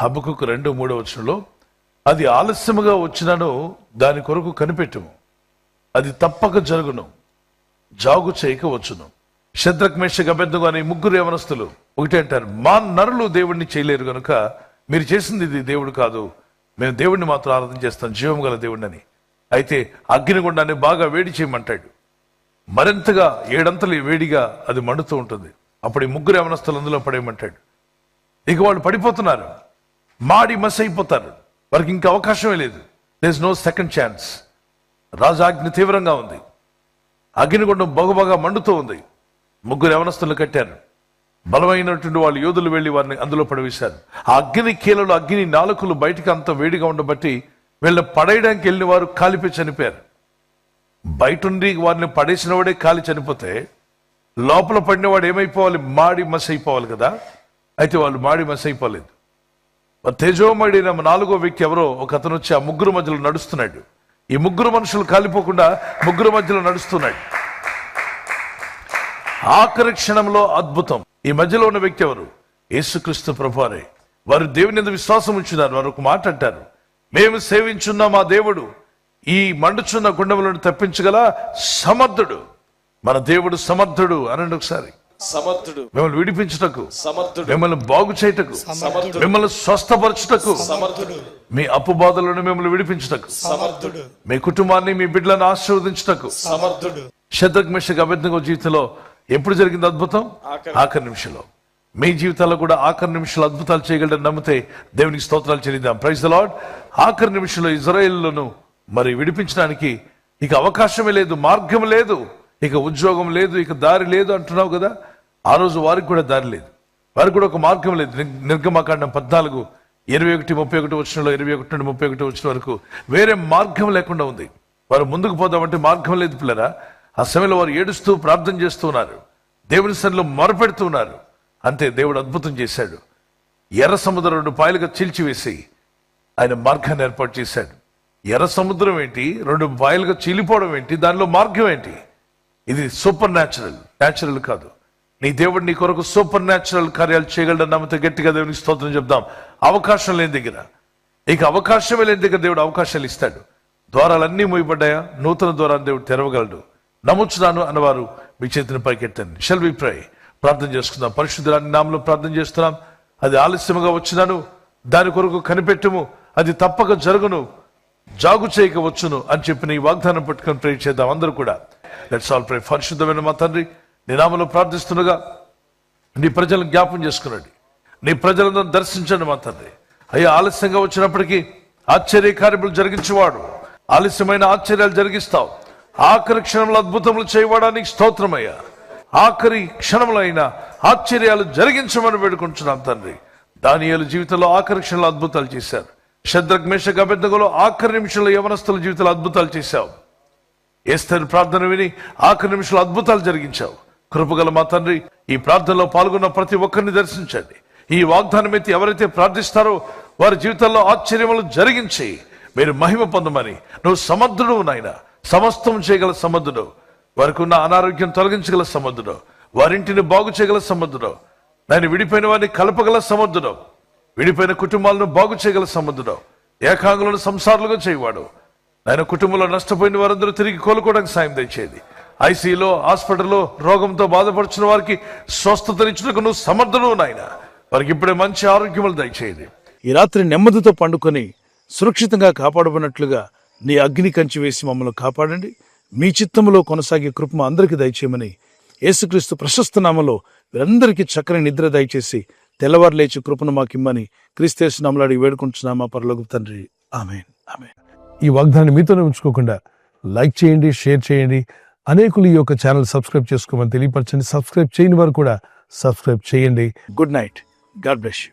హబక్కుకు 2:3 అది ఆలస్యముగా వచ్చినను దాని కొరకు కనిపెట్టుము, అది తప్పక జరుగును, జాగు చేయక వచ్చును. షద్రక్ మేషక్ అబేద్నెగో అనే ముగ్గురు యవనస్తులు ఒకటే అంటారు, మా నరులు దేవుడిని చేయలేరు కనుక మీరు చేసింది ఇది దేవుడు కాదు, మేము దేవుడిని మాత్రం ఆరాధన చేస్తాం, జీవం గల దేవుడిని అని. అయితే అగ్నిగుండాన్ని బాగా వేడి చేయమంటాడు. మరింతగా 7 అంతలు వేడిగా అది మండుతూ ఉంటుంది. అప్పుడు ఈ ముగ్గురు యవనస్తులు అందులో పడేయమంటాడు. ఇక వాళ్ళు పడిపోతున్నారు, మాడి మసి అయిపోతారు, వారికి ఇంకా అవకాశమే లేదు. There is no second chance. రాజాగ్ని తీవ్రంగా ఉంది, అగ్నిగుండం బగుబగా మండుతూ ఉంది. ముగ్గురు యవనస్తులు కట్టారు. బలమైనటువంటి వాళ్ళు యోధులు వెళ్లి వారిని అందులో పడవేశారు. ఆ అగ్ని కీలలో అగ్ని నాలుకలు బయటికి అంత వేడిగా ఉండబట్టి వీళ్ళని పడేయడానికి వెళ్ళిన వారు కాలిపోయి చనిపోయారు. బయట ఉండి వారిని పడేసిన వాడే కాలి చనిపోతే లోపల పడిన వాడు ఏమైపోవాలి? మాడి మసి అయిపోవాలి కదా. అయితే వాళ్ళు మాడి మసి అయిపోలేదు. తేజోమడిన 4వ వ్యక్తి ఎవరో ఒక అతను వచ్చి ఆ ముగ్గురు మధ్యలో నడుస్తున్నాడు. ఈ ముగ్గురు మనుషులు కాలిపోకుండా ముగ్గురు మధ్యలో నడుస్తున్నాడు. ఆఖరి క్షణంలో అద్భుతం. ఈ మధ్యలో ఉన్న వ్యక్తి ఎవరు? యేసుక్రీస్తు ప్రభువారే. వారు దేవుని యందు విశ్వాసం ఉంచున్నారు. వారు ఒక మాట అంటారు, మేము సేవించున్న మా దేవుడు ఈ మండుచున్న గుండములను తప్పించగల సమర్థుడు. మన దేవుడు సమర్థుడు అనండి ఒకసారి. సమర్థుడు, మిమ్మల్ని విడిపించుటకు సమర్థుడు, మిమ్మల్ని బాగు చేయుటకు, మిమ్మల్ని స్వస్థపరచుటకు, సమర్థుడు, మీ అప్పు బాధలను మిమ్మల్ని విడిపించుటకు, సమర్థుడు, మీ కుటుంబాన్ని మీ బిడ్డలను ఆశీర్వదించుటకు సమర్థుడు. షద్రక్ మేషక్ అబేద్నెగో జీవితంలో ఎప్పుడు జరిగింది అద్భుతం? ఆఖరి నిమిషంలో. మీ జీవితాల్లో కూడా ఆఖరి నిమిషంలో అద్భుతాలు చేయగలరని నమ్మితే దేవునికి స్తోత్రాలు చెల్లిద్దాం. Praise the Lord. ఆఖరి నిమిషంలో ఇజ్రాయేలును మరి విడిపించడానికి ఇక అవకాశమే లేదు, మార్గం లేదు, ఇక ఉద్యోగం లేదు, ఇక దారి లేదు అంటున్నావు కదా. ఆ రోజు వారికి కూడా దారి లేదు, వారికి కూడా ఒక మార్గం లేదు. నిర్గమకాండం 14:21-31 21-31 వరకు వేరే మార్గం లేకుండా ఉంది. వారు ముందుకు పోదామంటే మార్గం లేదు పిల్లరా. ఆ సమయంలో వారు ఏడుస్తూ ప్రార్థన చేస్తూ ఉన్నారు, దేవుని సన్నిధిలో మొరపెడుతూ ఉన్నారు. అంతే, దేవుడు అద్భుతం చేశాడు. ఎర్ర సముద్రం 2 పాయలుగా చీల్చివేసి ఆయన మార్గాన్ని ఏర్పాటు చేశాడు. ఎర్ర సముద్రం ఏంటి, 2 పాయలుగా చీలిపోవడం ఏంటి, దానిలో మార్గం ఏంటి? ఇది సూపర్ న్యాచురల్ కాదు. నీ దేవుడు నీ కొరకు సూపర్ న్యాచురల్ కార్యాలు చేయగలడని నమ్మితే గట్టిగా దేవునికి స్తోత్రం చెప్దాం. అవకాశం లేని దగ్గర, ఇక అవకాశమే లేని దగ్గర దేవుడు అవకాశాలు ఇస్తాడు. ద్వారాలన్నీ మూయబడ్డాయా? నూతన ద్వారాన్ని దేవుడు తెరవగలడు. నమ్ముచున్నాను అన్నవారు మీ చేతిని పైకెత్తండి. షల్ వి ప్రే. ప్రార్థన చేసుకుందాం. పరిశుద్ధుని నామములో ప్రార్థన చేస్తున్నాం. అది ఆలస్యముగా వచ్చినాను దాని కొరకు కనిపెట్టుము, అది తప్పక జరుగును, జాగు చేయక వచ్చును అని చెప్పిన ఈ వాగ్దానం పట్టుకొని ప్రే చేద్దాం అందరూ కూడా. లెట్స్ ఆల్ ప్రే. పరిశుద్ధమైన మా తండ్రి, నీ నామములో ప్రార్థిస్తుండగా నీ ప్రజలను జ్ఞాపం చేసుకునండి, నీ ప్రజలను దర్శించండి మా తండ్రి. అయ్యా, ఆలస్యంగా వచ్చినప్పటికీ ఆశ్చర్య కార్యములు జరిగించేవాడు, ఆలస్యమైన ఆశ్చర్యాలు జరిగిస్తావు. ఆఖరి క్షణంలో అద్భుతములు చేయడానికి స్తోత్రమయ్యా. ఆఖరి క్షణంలో అయినా ఆశ్చర్యాలు జరిగించమని వేడుకుంటున్నాం తండ్రి. దానియేలు జీవితంలో ఆఖరి క్షణంలో అద్భుతాలు చేశారు. షద్రక్ మేషక్ అబేద్నెగోలో ఆఖరి నిమిషంలో యవనస్తుల జీవితంలో అద్భుతాలు చేశావు. ఎస్తేరు ప్రార్థన విని ఆఖరి నిమిషంలో అద్భుతాలు జరిగించావు. కృపగల మా తండ్రి, ఈ ప్రార్థనలో పాల్గొన్న ప్రతి ఒక్కరిని దర్శించండి. ఈ వాగ్దానం ఎత్తి ఎవరైతే ప్రార్థిస్తారో వారి జీవితంలో ఆశ్చర్యములు జరిగించి మీరు మహిమ పొందమని. నువ్వు సమర్థుడు నాయన, సమస్తం చేయగల సమర్థుడు. వారికి ఉన్న అనారోగ్యం తొలగించగల సమర్థుడు, వారింటిని బాగు చేయగల సమర్థుడు, నేను విడిపోయిన వారిని కలపగల సమర్థుడు, విడిపోయిన కుటుంబాలను బాగు చేయగల సమర్థుడు, ఏకాంగులను సంసారులుగా చేయవాడు. ఆయన కుటుంబంలో నష్టపోయిన వారందరూ తిరిగి కోలుకోవడానికి సాయం దయచేది. ఐసీలో హాస్పిటల్లో రోగంతో బాధపడుచున్న వారికి స్వస్థతనిచ్చుటకు నువ్వు సమర్థుడు నాయన. వారికి ఇప్పుడే మంచి ఆరోగ్యములు దయచేది. ఈ రాత్రి నెమ్మదితో పండుకొని సురక్షితంగా కాపాడబడినట్లుగా నీ అగ్ని కంచి వేసి మమ్మల్ని కాపాడండి. మీ చిత్తములో కొనసాగే కృప అందరికీ దయచేయమని యేసుక్రీస్తు ప్రశస్త నామములో వీరందరికీ చక్కని నిద్ర దయచేసి తెల్లవారు లేచి కృపను మాకిమ్మని క్రీస్తు నామములో అడిగి వేడుకుంటున్నామా పరలోకపు తండ్రి. ఆమేన్, ఆమేన్. ఈ వాగ్దానాన్ని మీతోనే ఉంచుకోకుండా లైక్ చేయండి, షేర్ చేయండి. అనేకులు ఈ యొక్క ఛానల్ సబ్స్క్రైబ్ చేసుకోమని తెలియపరచండి. సబ్స్క్రైబ్ చేయని వారు కూడా సబ్స్క్రైబ్ చేయండి. Good night. God bless you.